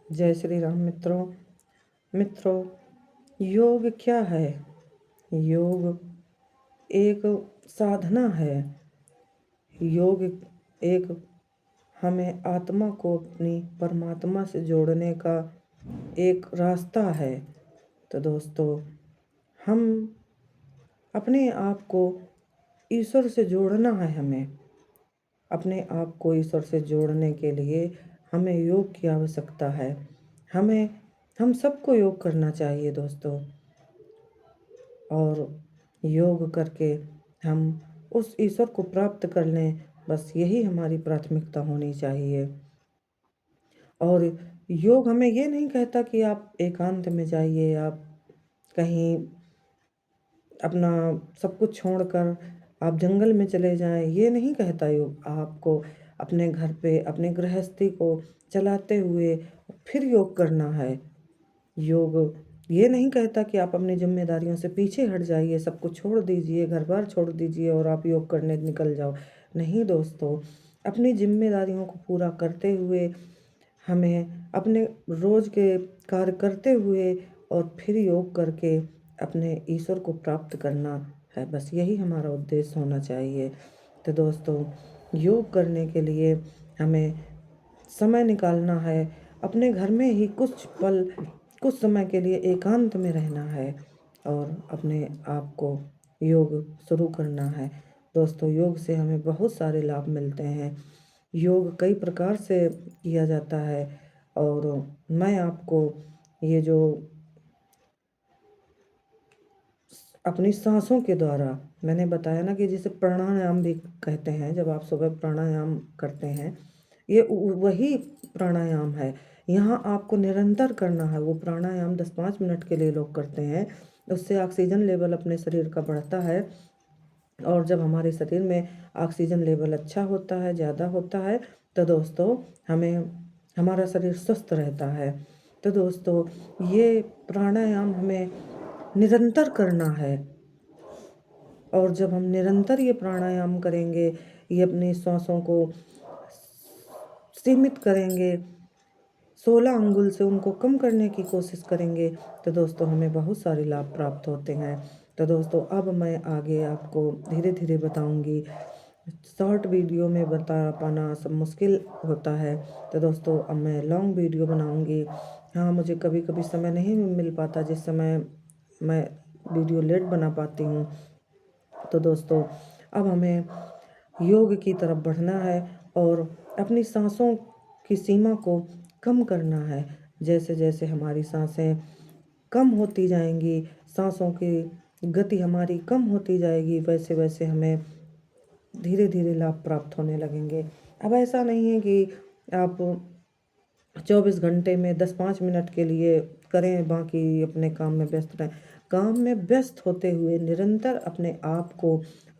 जय श्री राम मित्रों। मित्रों, योग क्या है? योग एक साधना है। योग एक हमें आत्मा को अपनी परमात्मा से जोड़ने का एक रास्ता है। तो दोस्तों, हम अपने आप को ईश्वर से जोड़ना है। हमें अपने आप को ईश्वर से जोड़ने के लिए हमें योग की आवश्यकता है। हम सबको योग करना चाहिए दोस्तों। और योग करके हम उस ईश्वर को प्राप्त कर लें, बस यही हमारी प्राथमिकता होनी चाहिए। और योग हमें ये नहीं कहता कि आप एकांत में जाइए, आप कहीं अपना सब कुछ छोड़कर आप जंगल में चले जाएं। ये नहीं कहता योग। आपको अपने घर पे अपने गृहस्थी को चलाते हुए फिर योग करना है। योग ये नहीं कहता कि आप अपनी जिम्मेदारियों से पीछे हट जाइए, सब कुछ छोड़ दीजिए, घर बार छोड़ दीजिए और आप योग करने निकल जाओ। नहीं दोस्तों, अपनी जिम्मेदारियों को पूरा करते हुए हमें अपने रोज के कार्य करते हुए और फिर योग करके अपने ईश्वर को प्राप्त करना है। बस यही हमारा उद्देश्य होना चाहिए। तो दोस्तों, योग करने के लिए हमें समय निकालना है। अपने घर में ही कुछ समय के लिए एकांत में रहना है और अपने आप को योग शुरू करना है। दोस्तों, योग से हमें बहुत सारे लाभ मिलते हैं। योग कई प्रकार से किया जाता है और मैं आपको ये जो अपनी सांसों के द्वारा मैंने बताया ना कि जिसे प्राणायाम भी कहते हैं, जब आप सुबह प्राणायाम करते हैं, ये वही प्राणायाम है। यहाँ आपको निरंतर करना है। वो प्राणायाम 10-5 मिनट के लिए लोग करते हैं, उससे ऑक्सीजन लेवल अपने शरीर का बढ़ता है। और जब हमारे शरीर में ऑक्सीजन लेवल अच्छा होता है, ज़्यादा होता है, तो दोस्तों हमारा शरीर स्वस्थ रहता है। तो दोस्तों, ये प्राणायाम हमें निरंतर करना है। और जब हम निरंतर ये प्राणायाम करेंगे, ये अपनी सांसों को सीमित करेंगे, 16 अंगुल से उनको कम करने की कोशिश करेंगे, तो दोस्तों हमें बहुत सारे लाभ प्राप्त होते हैं। तो दोस्तों, अब मैं आगे आपको धीरे धीरे बताऊंगी। शॉर्ट वीडियो में बता पाना सब मुश्किल होता है, तो दोस्तों अब मैं लॉन्ग वीडियो बनाऊंगी। हाँ, मुझे कभी कभी समय नहीं मिल पाता, जिस समय मैं वीडियो लेट बना पाती हूँ। तो दोस्तों, अब हमें योग की तरफ बढ़ना है और अपनी सांसों की सीमा को कम करना है। जैसे जैसे हमारी सांसें कम होती जाएंगी, सांसों की गति हमारी कम होती जाएगी, वैसे वैसे हमें धीरे धीरे लाभ प्राप्त होने लगेंगे। अब ऐसा नहीं है कि आप 24 घंटे में 10-5 मिनट के लिए करें, बाकी अपने काम में व्यस्त रहें। काम में व्यस्त होते हुए निरंतर अपने आप को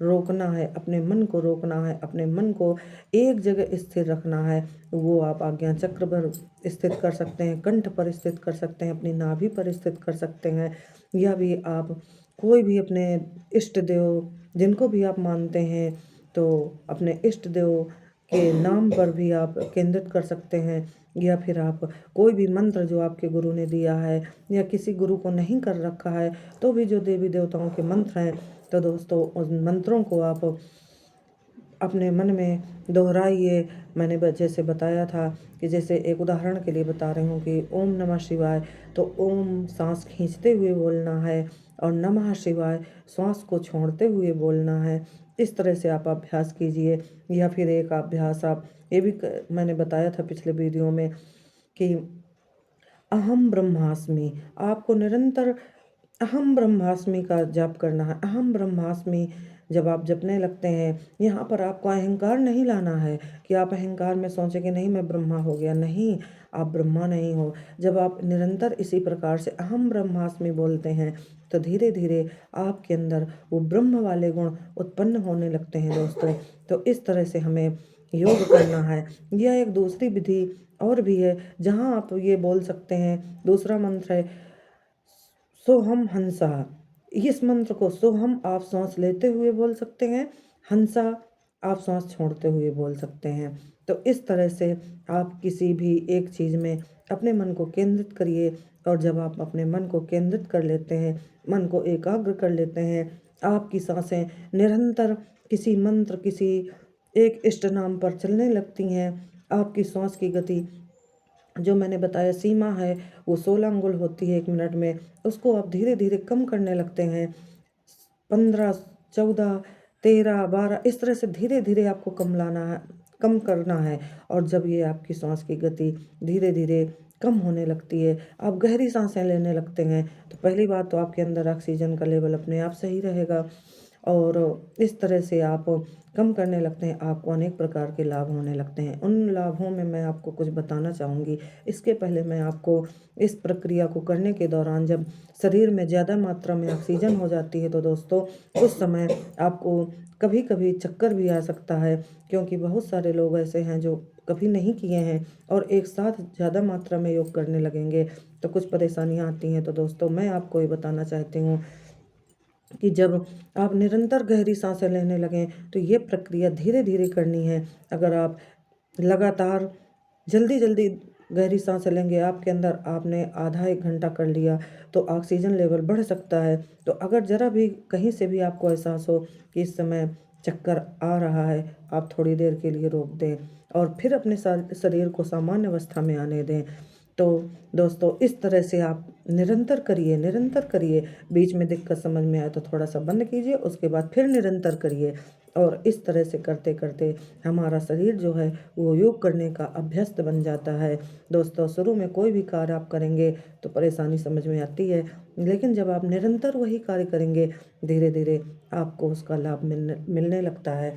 रोकना है, अपने मन को रोकना है, अपने मन को एक जगह स्थिर रखना है। वो आप आज्ञा चक्र पर स्थित कर सकते हैं, कंठ पर स्थित कर सकते हैं, अपनी नाभि पर स्थित कर सकते हैं, या भी आप कोई भी अपने इष्ट देव जिनको भी आप मानते हैं, तो अपने इष्ट देव के नाम पर भी आप केंद्रित कर सकते हैं। या फिर आप कोई भी मंत्र जो आपके गुरु ने दिया है, या किसी गुरु को नहीं कर रखा है, तो भी जो देवी देवताओं के मंत्र हैं, तो दोस्तों उन मंत्रों को आप अपने मन में दोहराइए। मैंने जैसे बताया था कि जैसे एक उदाहरण के लिए बता रही हूँ कि ओम नमः शिवाय, तो ओम सांस खींचते हुए बोलना है और नमः शिवाय सांस को छोड़ते हुए बोलना है। इस तरह से आप अभ्यास कीजिए। या फिर एक अभ्यास आप ये भी मैंने बताया था पिछले वीडियो में कि अहम ब्रह्मास्मि, आपको निरंतर अहम ब्रह्मास्मि का जाप करना है। अहम ब्रह्मास्मि जब आप जपने लगते हैं, यहाँ पर आपको अहंकार नहीं लाना है कि आप अहंकार में सोचें कि नहीं मैं ब्रह्मा हो गया। नहीं, आप ब्रह्मा नहीं हो। जब आप निरंतर इसी प्रकार से अहम ब्रह्मास्मि बोलते हैं, तो धीरे धीरे आपके अंदर वो ब्रह्म वाले गुण उत्पन्न होने लगते हैं दोस्तों। तो इस तरह से हमें योग करना है। यह एक दूसरी विधि और भी है, जहाँ आप ये बोल सकते हैं। दूसरा मंत्र है सोहम हंसा। इस मंत्र को सोहम आप सांस लेते हुए बोल सकते हैं, हंसा आप सांस छोड़ते हुए बोल सकते हैं। तो इस तरह से आप किसी भी एक चीज़ में अपने मन को केंद्रित करिए। और जब आप अपने मन को केंद्रित कर लेते हैं, मन को एकाग्र कर लेते हैं, आपकी सांसें निरंतर किसी मंत्र, किसी एक इष्ट नाम पर चलने लगती हैं। आपकी सांस की गति जो मैंने बताया सीमा है, वो 16 अंगुल होती है 1 मिनट में, उसको आप धीरे धीरे कम करने लगते हैं। 15, 14, 13, 12 इस तरह से धीरे धीरे आपको कम लाना है, कम करना है। और जब ये आपकी सांस की गति धीरे धीरे कम होने लगती है, आप गहरी सांसें लेने लगते हैं, तो पहली बात तो आपके अंदर ऑक्सीजन का लेवल अपने आप सही रहेगा। और इस तरह से आप कम करने लगते हैं, आपको अनेक प्रकार के लाभ होने लगते हैं। उन लाभों में मैं आपको कुछ बताना चाहूँगी। इसके पहले मैं आपको इस प्रक्रिया को करने के दौरान जब शरीर में ज़्यादा मात्रा में ऑक्सीजन हो जाती है, तो दोस्तों उस समय आपको कभी कभी चक्कर भी आ सकता है, क्योंकि बहुत सारे लोग ऐसे हैं जो कभी नहीं किए हैं और एक साथ ज़्यादा मात्रा में योग करने लगेंगे तो कुछ परेशानियां आती हैं। तो दोस्तों मैं आपको ये बताना चाहती हूँ कि जब आप निरंतर गहरी सांसें लेने लगें तो ये प्रक्रिया धीरे धीरे करनी है। अगर आप लगातार जल्दी जल्दी गहरी सांसें लेंगे, आपके अंदर आपने आधा 1 घंटा कर लिया तो ऑक्सीजन लेवल बढ़ सकता है। तो अगर ज़रा भी कहीं से भी आपको एहसास हो कि इस समय चक्कर आ रहा है, आप थोड़ी देर के लिए रोक दें और फिर अपने शरीर को सामान्य अवस्था में आने दें। तो दोस्तों इस तरह से आप निरंतर करिए, निरंतर करिए। बीच में दिक्कत समझ में आए तो थोड़ा सा बंद कीजिए, उसके बाद फिर निरंतर करिए। और इस तरह से करते करते हमारा शरीर जो है वो योग करने का अभ्यस्त बन जाता है। दोस्तों शुरू में कोई भी कार्य आप करेंगे तो परेशानी समझ में आती है, लेकिन जब आप निरंतर वही कार्य करेंगे धीरे धीरे आपको उसका लाभ मिलने लगता है।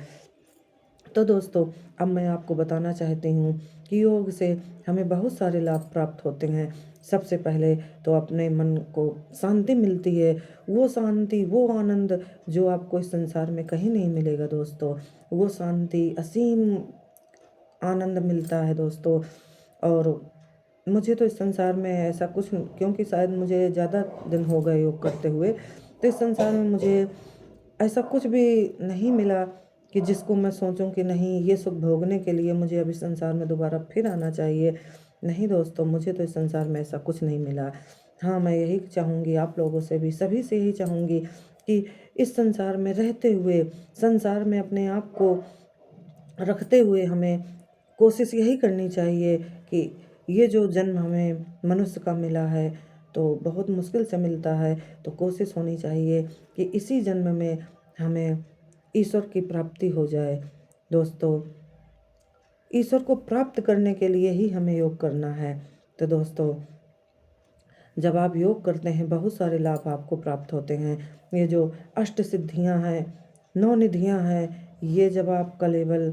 तो दोस्तों अब मैं आपको बताना चाहती हूँ कि योग से हमें बहुत सारे लाभ प्राप्त होते हैं। सबसे पहले तो अपने मन को शांति मिलती है, वो शांति, वो आनंद जो आपको इस संसार में कहीं नहीं मिलेगा दोस्तों। वो शांति, असीम आनंद मिलता है दोस्तों। और मुझे तो इस संसार में ऐसा कुछ, क्योंकि शायद मुझे ज़्यादा दिन हो गए योग करते हुए, तो इस संसार में मुझे ऐसा कुछ भी नहीं मिला कि जिसको मैं सोचूं कि नहीं ये सुख भोगने के लिए मुझे अभी संसार में दोबारा फिर आना चाहिए। नहीं दोस्तों, मुझे तो इस संसार में ऐसा कुछ नहीं मिला। हाँ, मैं यही चाहूँगी आप लोगों से भी, सभी से यही चाहूँगी कि इस संसार में रहते हुए, संसार में अपने आप को रखते हुए हमें कोशिश यही करनी चाहिए कि ये जो जन्म हमें मनुष्य का मिला है तो बहुत मुश्किल से मिलता है, तो कोशिश होनी चाहिए कि इसी जन्म में हमें ईश्वर की प्राप्ति हो जाए। दोस्तों ईश्वर को प्राप्त करने के लिए ही हमें योग करना है। तो दोस्तों जब आप योग करते हैं बहुत सारे लाभ आपको प्राप्त होते हैं। ये जो अष्ट सिद्धियां हैं, 9 निधियां हैं, ये जब आपका लेवल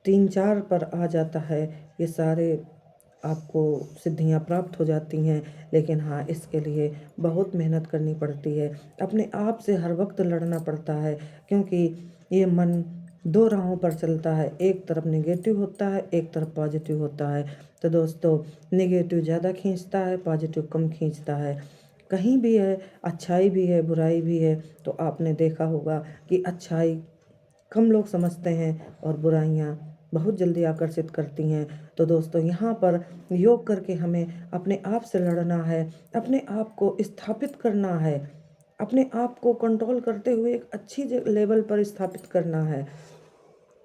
3-4 पर आ जाता है, ये सारे आपको सिद्धियां प्राप्त हो जाती हैं। लेकिन हाँ, इसके लिए बहुत मेहनत करनी पड़ती है, अपने आप से हर वक्त लड़ना पड़ता है, क्योंकि ये मन 2 राहों पर चलता है, एक तरफ नेगेटिव होता है, एक तरफ पॉजिटिव होता है। तो दोस्तों नेगेटिव ज़्यादा खींचता है, पॉजिटिव कम खींचता है। कहीं भी है अच्छाई भी है, बुराई भी है। तो आपने देखा होगा कि अच्छाई कम लोग समझते हैं और बुराइयां बहुत जल्दी आकर्षित करती हैं। तो दोस्तों यहाँ पर योग करके हमें अपने आप से लड़ना है, अपने आप को स्थापित करना है, अपने आप को कंट्रोल करते हुए एक अच्छी लेवल पर स्थापित करना है।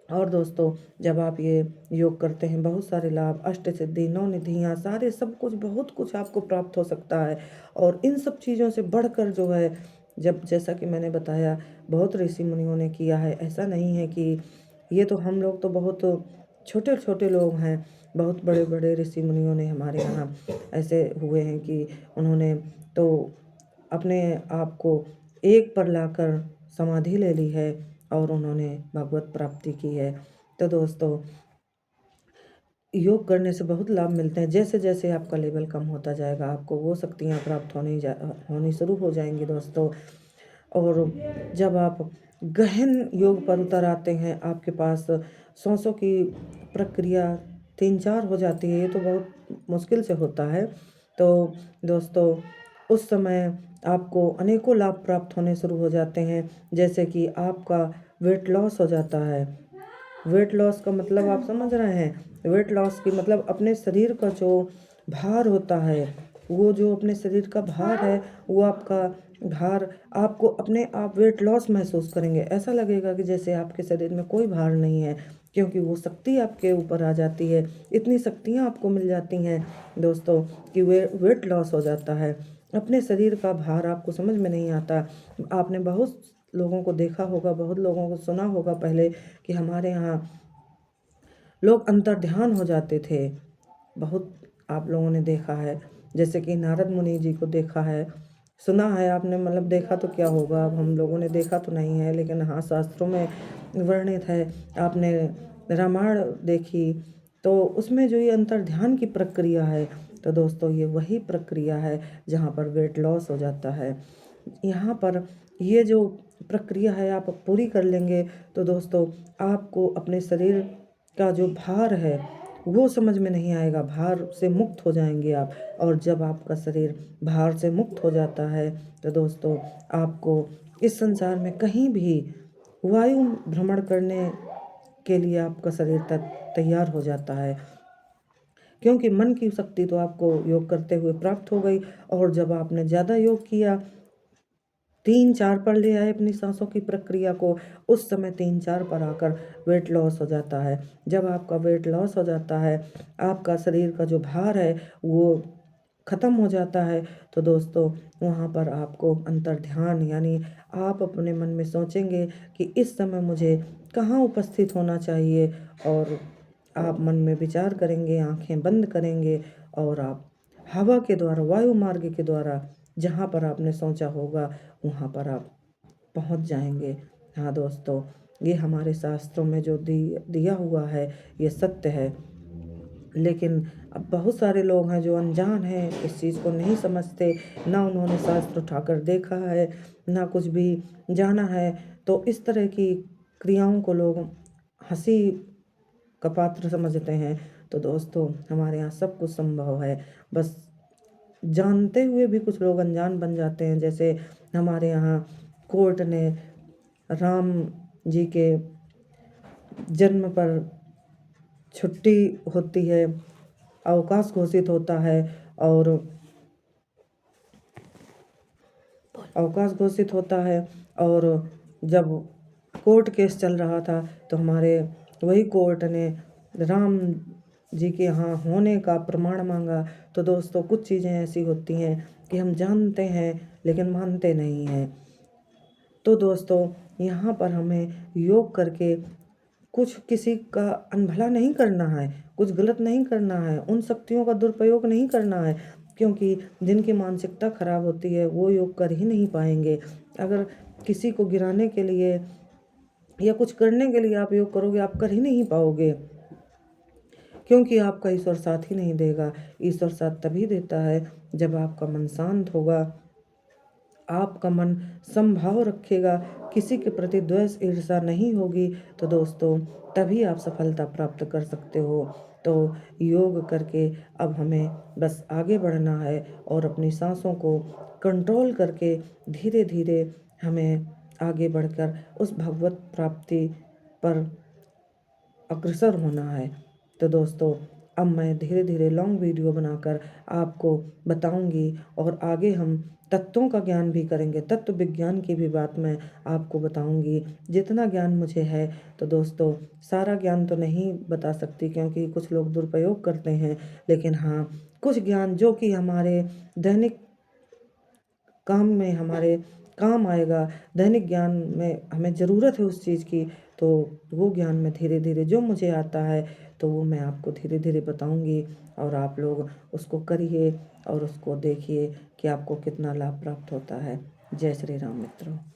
और दोस्तों जब आप ये योग करते हैं बहुत सारे लाभ, अष्ट सिद्धि, 9 निधियाँ, सारे सब कुछ, बहुत कुछ आपको प्राप्त हो सकता है। और इन सब चीज़ों से बढ़कर जो है, जब जैसा कि मैंने बताया बहुत ऋषि मुनियों ने किया है, ऐसा नहीं है कि ये तो हम लोग तो बहुत छोटे छोटे लोग हैं। बहुत बड़े बड़े ऋषि मुनियों ने हमारे यहाँ ऐसे हुए हैं कि उन्होंने तो अपने आप को एक पर लाकर समाधि ले ली है और उन्होंने भगवत प्राप्ति की है। तो दोस्तों योग करने से बहुत लाभ मिलते हैं। जैसे जैसे आपका लेवल कम होता जाएगा आपको वो शक्तियाँ प्राप्त होनी शुरू हो जाएंगी दोस्तों। और जब आप गहन योग पर उतर आते हैं, आपके पास सांसों की प्रक्रिया 3-4 हो जाती है, ये तो बहुत मुश्किल से होता है। तो दोस्तों उस समय आपको अनेकों लाभ प्राप्त होने शुरू हो जाते हैं, जैसे कि आपका वेट लॉस हो जाता है। वेट लॉस का मतलब आप समझ रहे हैं? वेट लॉस की मतलब अपने शरीर का जो भार होता है, वो जो अपने शरीर का भार है, वो आपका भार आपको अपने आप वेट लॉस महसूस करेंगे। ऐसा लगेगा कि जैसे आपके शरीर में कोई भार नहीं है, क्योंकि वो शक्ति आपके ऊपर आ जाती है। इतनी शक्तियाँ आपको मिल जाती हैं दोस्तों कि वेट लॉस हो जाता है। अपने शरीर का भार आपको समझ में नहीं आता। आपने बहुत लोगों को देखा होगा, बहुत लोगों को सुना होगा पहले कि हमारे यहाँ लोग अंतर्ध्यान हो जाते थे। बहुत आप लोगों ने देखा है, जैसे कि नारद मुनि जी को देखा है, सुना है आपने, मतलब देखा तो क्या होगा, अब हम लोगों ने देखा तो नहीं है, लेकिन हाँ शास्त्रों में वर्णित है। आपने रामायण देखी तो उसमें जो ये अंतर्ध्यान की प्रक्रिया है, तो दोस्तों ये वही प्रक्रिया है जहाँ पर वेट लॉस हो जाता है। यहाँ पर ये जो प्रक्रिया है आप पूरी कर लेंगे तो दोस्तों आपको अपने शरीर का जो भार है वो समझ में नहीं आएगा, भार से मुक्त हो जाएंगे आप। और जब आपका शरीर भार से मुक्त हो जाता है तो दोस्तों आपको इस संसार में कहीं भी वायु भ्रमण करने के लिए आपका शरीर तैयार हो जाता है, क्योंकि मन की शक्ति तो आपको योग करते हुए प्राप्त हो गई। और जब आपने ज़्यादा योग किया, 3-4 पर ले आए अपनी सांसों की प्रक्रिया को, उस समय 3-4 पर आकर वेट लॉस हो जाता है। जब आपका वेट लॉस हो जाता है, आपका शरीर का जो भार है वो ख़त्म हो जाता है, तो दोस्तों वहाँ पर आपको अंतर्ध्यान यानी आप अपने मन में सोचेंगे कि इस समय मुझे कहाँ उपस्थित होना चाहिए, और आप मन में विचार करेंगे, आंखें बंद करेंगे और आप हवा के द्वारा, वायु मार्ग के द्वारा जहाँ पर आपने सोचा होगा वहाँ पर आप पहुँच जाएंगे। हाँ दोस्तों, ये हमारे शास्त्रों में जो दिया हुआ है ये सत्य है। लेकिन अब बहुत सारे लोग हैं जो अनजान हैं, इस चीज़ को नहीं समझते, ना उन्होंने शास्त्र उठाकर देखा है, ना कुछ भी जाना है। तो इस तरह की क्रियाओं को लोग हंसी का पात्र समझते हैं। तो दोस्तों हमारे यहाँ सब कुछ संभव है, बस जानते हुए भी कुछ लोग अनजान बन जाते हैं। जैसे हमारे यहाँ कोर्ट ने राम जी के जन्म पर छुट्टी होती है, अवकाश घोषित होता है, और अवकाश घोषित होता है। और जब कोर्ट केस चल रहा था तो हमारे वही कोर्ट ने राम जी के यहाँ होने का प्रमाण मांगा। तो दोस्तों कुछ चीज़ें ऐसी होती हैं कि हम जानते हैं लेकिन मानते नहीं हैं। तो दोस्तों यहाँ पर हमें योग करके कुछ किसी का अनभला नहीं करना है, कुछ गलत नहीं करना है, उन शक्तियों का दुरुपयोग नहीं करना है, क्योंकि जिनकी मानसिकता खराब होती है वो योग कर ही नहीं पाएंगे। अगर किसी को गिराने के लिए या कुछ करने के लिए आप योग करोगे, आप कर ही नहीं पाओगे, क्योंकि आपका ईश्वर साथ ही नहीं देगा। ईश्वर साथ तभी देता है जब आपका मन शांत होगा, आपका मन समभाव रखेगा, किसी के प्रति द्वेष ईर्ष्या नहीं होगी, तो दोस्तों तभी आप सफलता प्राप्त कर सकते हो। तो योग करके अब हमें बस आगे बढ़ना है और अपनी सांसों को कंट्रोल करके धीरे धीरे हमें आगे बढ़कर उस भगवत प्राप्ति पर अग्रसर होना है। तो दोस्तों अब मैं धीरे धीरे लॉन्ग वीडियो बनाकर आपको बताऊंगी, और आगे हम तत्वों का ज्ञान भी करेंगे, तत्व विज्ञान की भी बात मैं आपको बताऊंगी जितना ज्ञान मुझे है। तो दोस्तों सारा ज्ञान तो नहीं बता सकती, क्योंकि कुछ लोग दुरुपयोग करते हैं, लेकिन हाँ कुछ ज्ञान जो कि हमारे दैनिक काम में हमारे काम आएगा, दैनिक ज्ञान में हमें ज़रूरत है उस चीज़ की, तो वो ज्ञान में धीरे धीरे जो मुझे आता है तो वो मैं आपको धीरे धीरे बताऊंगी, और आप लोग उसको करिए और उसको देखिए कि आपको कितना लाभ प्राप्त होता है। जय श्री राम मित्रों।